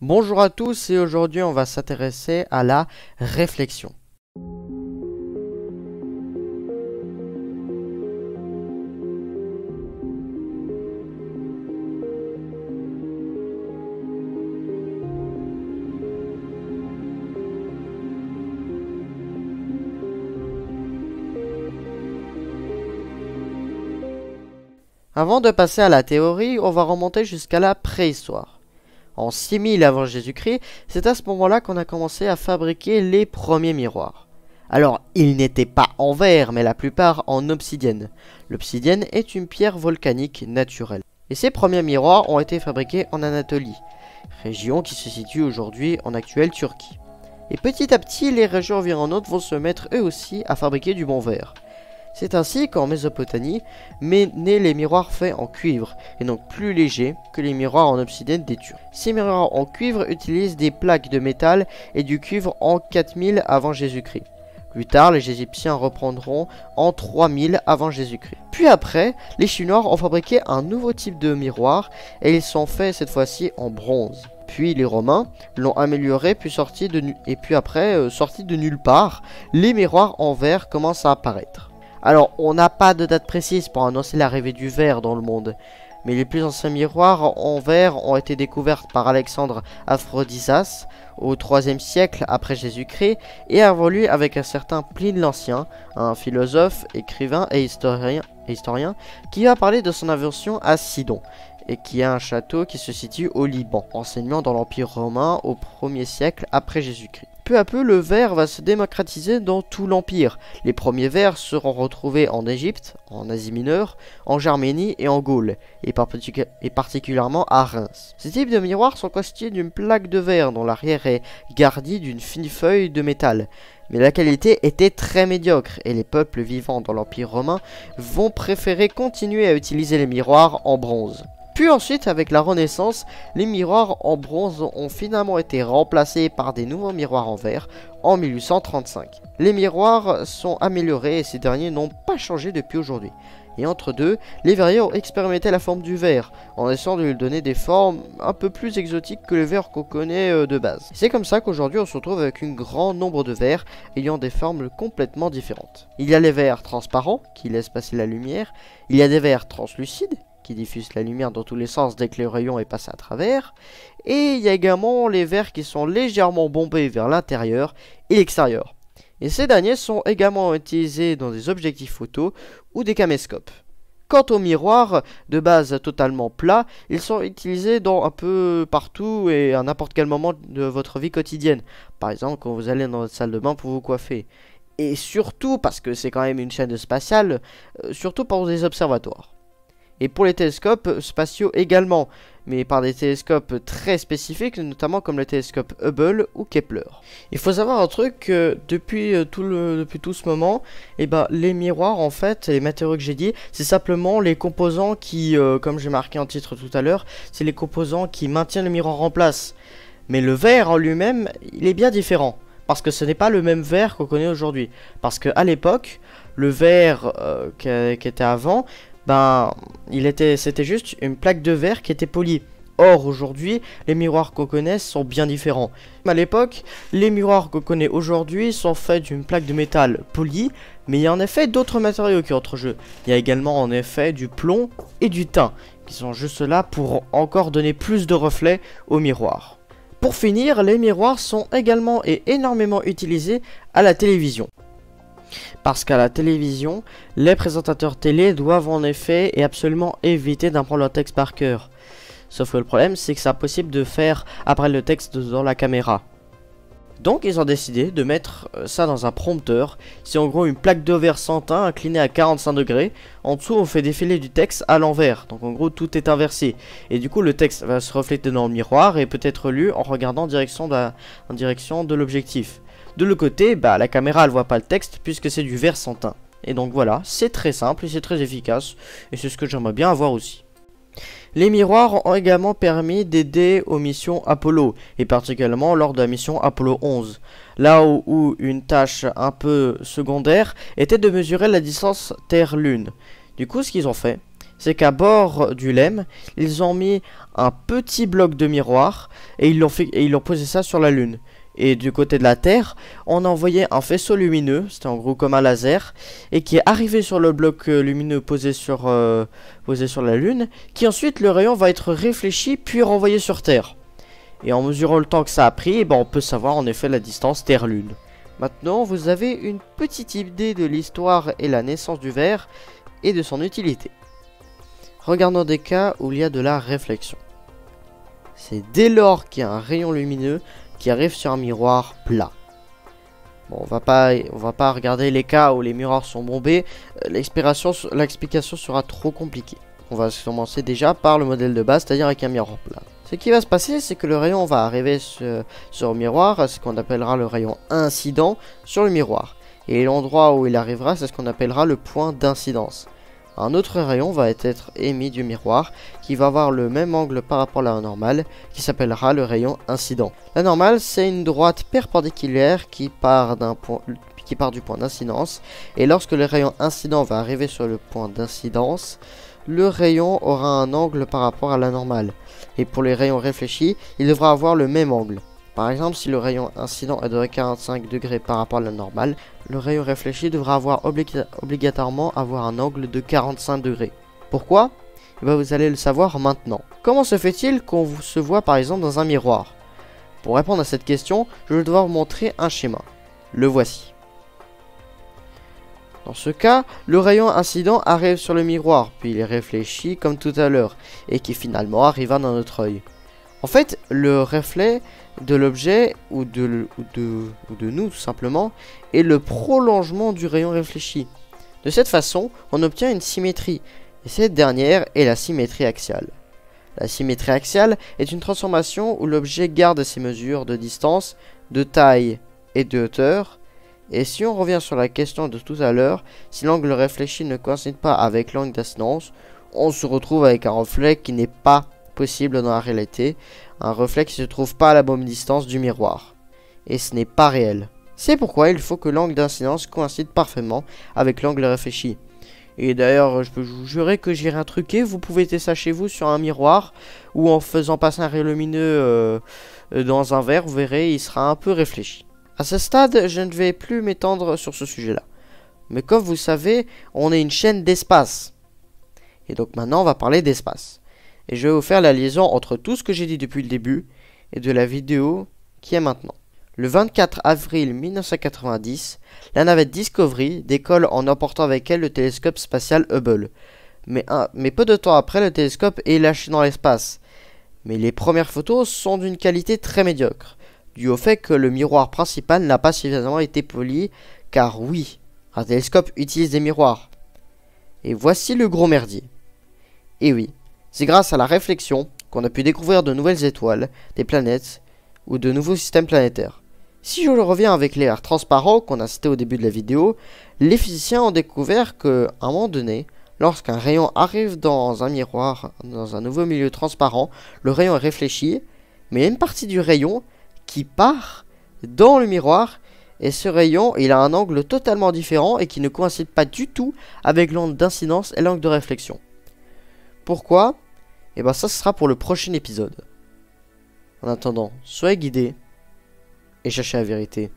Bonjour à tous et aujourd'hui on va s'intéresser à la réflexion. Avant de passer à la théorie, on va remonter jusqu'à la préhistoire. En 6000 avant Jésus-Christ, c'est à ce moment-là qu'on a commencé à fabriquer les premiers miroirs. Alors, ils n'étaient pas en verre, mais la plupart en obsidienne. L'obsidienne est une pierre volcanique naturelle. Et ces premiers miroirs ont été fabriqués en Anatolie, région qui se situe aujourd'hui en actuelle Turquie. Et petit à petit, les régions environnantes vont se mettre eux aussi à fabriquer du bon verre. C'est ainsi qu'en Mésopotamie, nés les miroirs faits en cuivre, et donc plus légers que les miroirs en obsidienne des Turcs. Ces miroirs en cuivre utilisent des plaques de métal et du cuivre en 4000 avant Jésus-Christ. Plus tard, les Égyptiens reprendront en 3000 avant Jésus-Christ. Puis après, les Chinois ont fabriqué un nouveau type de miroir, et ils sont faits cette fois-ci en bronze. Puis les Romains l'ont amélioré, puis sorti de nulle part, les miroirs en verre commencent à apparaître. Alors, on n'a pas de date précise pour annoncer l'arrivée du verre dans le monde, mais les plus anciens miroirs en verre ont été découverts par Alexandre Aphrodisas au IIIe siècle après Jésus-Christ et avant lui avec un certain Pline l'Ancien, un philosophe, écrivain et historien qui a parlé de son invention à Sidon et qui a un château qui se situe au Liban, enseignement dans l'Empire romain au 1er siècle après Jésus-Christ. Peu à peu, le verre va se démocratiser dans tout l'Empire. Les premiers verres seront retrouvés en Égypte, en Asie mineure, en Germanie et en Gaule, et particulièrement à Reims. Ces types de miroirs sont constitués d'une plaque de verre dont l'arrière est garni d'une fine feuille de métal. Mais la qualité était très médiocre, et les peuples vivant dans l'Empire romain vont préférer continuer à utiliser les miroirs en bronze. Puis ensuite, avec la Renaissance, les miroirs en bronze ont finalement été remplacés par des nouveaux miroirs en verre en 1835. Les miroirs sont améliorés et ces derniers n'ont pas changé depuis aujourd'hui. Et entre deux, les verriers ont expérimenté la forme du verre, en essayant de lui donner des formes un peu plus exotiques que le verre qu'on connaît de base. C'est comme ça qu'aujourd'hui on se retrouve avec un grand nombre de verres ayant des formes complètement différentes. Il y a les verres transparents, qui laissent passer la lumière, il y a des verres translucides, qui diffusent la lumière dans tous les sens dès que le rayon est passé à travers. Et il y a également les verres qui sont légèrement bombés vers l'intérieur et l'extérieur. Et ces derniers sont également utilisés dans des objectifs photo ou des caméscopes. Quant aux miroirs, de base totalement plats, ils sont utilisés dans un peu partout et à n'importe quel moment de votre vie quotidienne. Par exemple, quand vous allez dans votre salle de bain pour vous coiffer. Et surtout, parce que c'est quand même une chaîne spatiale, surtout pour des observatoires. Et pour les télescopes spatiaux également, mais par des télescopes très spécifiques, notamment comme le télescope Hubble ou Kepler. Il faut savoir un truc, depuis tout ce moment, les miroirs, en fait, les matériaux que j'ai dit, c'est simplement les composants qui, comme j'ai marqué en titre tout à l'heure, c'est les composants qui maintiennent le miroir en place. Mais le verre en lui-même, il est bien différent. Parce que ce n'est pas le même verre qu'on connaît aujourd'hui. Parce qu'à l'époque, le verre qui était avant, c'était juste une plaque de verre qui était polie. Or, aujourd'hui, les miroirs qu'on connaît sont bien différents. À l'époque, les miroirs qu'on connaît aujourd'hui sont faits d'une plaque de métal polie, mais il y a en effet d'autres matériaux qui entrent en jeu. Il y a également en effet du plomb et du tin, qui sont juste là pour encore donner plus de reflets au miroir. Pour finir, les miroirs sont également et énormément utilisés à la télévision. Parce qu'à la télévision, les présentateurs télé doivent en effet et absolument éviter d'apprendre leur texte par cœur. Sauf que le problème, c'est que c'est impossible de faire après le texte dans la caméra. Donc ils ont décidé de mettre ça dans un prompteur. C'est en gros une plaque de verre sans teint inclinée à 45 degrés. En dessous, on fait défiler du texte à l'envers. Donc en gros, tout est inversé. Et du coup, le texte va se refléter dans le miroir et peut être lu en regardant en direction de l'objectif. De l'autre côté, la caméra elle voit pas le texte puisque c'est du verre sans teint. Et donc voilà, c'est très simple et c'est très efficace. Et c'est ce que j'aimerais bien avoir aussi. Les miroirs ont également permis d'aider aux missions Apollo, et particulièrement lors de la mission Apollo 11. Là où une tâche un peu secondaire était de mesurer la distance Terre-Lune. Du coup, ce qu'ils ont fait, c'est qu'à bord du LEM, ils ont mis un petit bloc de miroir et ils l'ont posé ça sur la Lune. Et du côté de la Terre, on a envoyé un faisceau lumineux, c'était en gros comme un laser, et qui est arrivé sur le bloc lumineux posé sur la Lune, qui ensuite le rayon va être réfléchi puis renvoyé sur Terre. Et en mesurant le temps que ça a pris, eh ben, on peut savoir en effet la distance Terre-Lune. Maintenant, vous avez une petite idée de l'histoire et la naissance du verre et de son utilité. Regardons des cas où il y a de la réflexion. C'est dès lors qu'il y a un rayon lumineux qui arrive sur un miroir plat. Bon, on va pas regarder les cas où les miroirs sont bombés, l'explication sera trop compliquée. On va commencer déjà par le modèle de base, c'est-à-dire avec un miroir plat. Ce qui va se passer, c'est que le rayon va arriver sur le miroir, ce qu'on appellera le rayon incident sur le miroir. Et l'endroit où il arrivera, c'est ce qu'on appellera le point d'incidence. Un autre rayon va être émis du miroir qui va avoir le même angle par rapport à la normale qui s'appellera le rayon incident. La normale, c'est une droite perpendiculaire qui part du point d'incidence, et lorsque le rayon incident va arriver sur le point d'incidence, le rayon aura un angle par rapport à la normale. Et pour les rayons réfléchis, il devra avoir le même angle. Par exemple, si le rayon incident est de 45 degrés par rapport à la normale, le rayon réfléchi devra obligatoirement avoir un angle de 45 degrés. Pourquoi? Eh bien, vous allez le savoir maintenant. Comment se fait-il qu'on se voit par exemple dans un miroir? Pour répondre à cette question, je vais devoir vous montrer un schéma. Le voici. Dans ce cas, le rayon incident arrive sur le miroir, puis il est réfléchi comme tout à l'heure, et qui finalement arriva dans notre œil. En fait, le reflet de l'objet ou de nous tout simplement est le prolongement du rayon réfléchi. De cette façon, on obtient une symétrie, et cette dernière est la symétrie axiale. La symétrie axiale est une transformation où l'objet garde ses mesures de distance, de taille et de hauteur. Et si on revient sur la question de tout à l'heure, si l'angle réfléchi ne coïncide pas avec l'angle d'incidence, on se retrouve avec un reflet qui n'est pas possible dans la réalité, un reflet qui ne se trouve pas à la bonne distance du miroir. Et ce n'est pas réel. C'est pourquoi il faut que l'angle d'incidence coïncide parfaitement avec l'angle réfléchi. Et d'ailleurs, je peux vous jurer que j'ai rien truqué, vous pouvez tester ça chez vous sur un miroir, ou en faisant passer un rayon lumineux dans un verre, vous verrez, il sera un peu réfléchi. À ce stade, je ne vais plus m'étendre sur ce sujet-là. Mais comme vous savez, on est une chaîne d'espace. Et donc maintenant, on va parler d'espace. Et je vais vous faire la liaison entre tout ce que j'ai dit depuis le début et de la vidéo qui est maintenant. Le 24 avril 1990, la navette Discovery décolle en emportant avec elle le télescope spatial Hubble. Mais peu de temps après, le télescope est lâché dans l'espace. Mais les premières photos sont d'une qualité très médiocre, dû au fait que le miroir principal n'a pas suffisamment été poli, car oui, un télescope utilise des miroirs. Et voici le gros merdier. Et oui, c'est grâce à la réflexion qu'on a pu découvrir de nouvelles étoiles, des planètes ou de nouveaux systèmes planétaires. Si je reviens avec les verres transparents qu'on a cités au début de la vidéo, les physiciens ont découvert qu'à un moment donné, lorsqu'un rayon arrive dans un miroir, dans un nouveau milieu transparent, le rayon est réfléchi, mais il y a une partie du rayon qui part dans le miroir, et ce rayon, il a un angle totalement différent et qui ne coïncide pas du tout avec l'angle d'incidence et l'angle de réflexion. Pourquoi? Et bien ça, ce sera pour le prochain épisode. En attendant, soyez guidés et cherchez la vérité.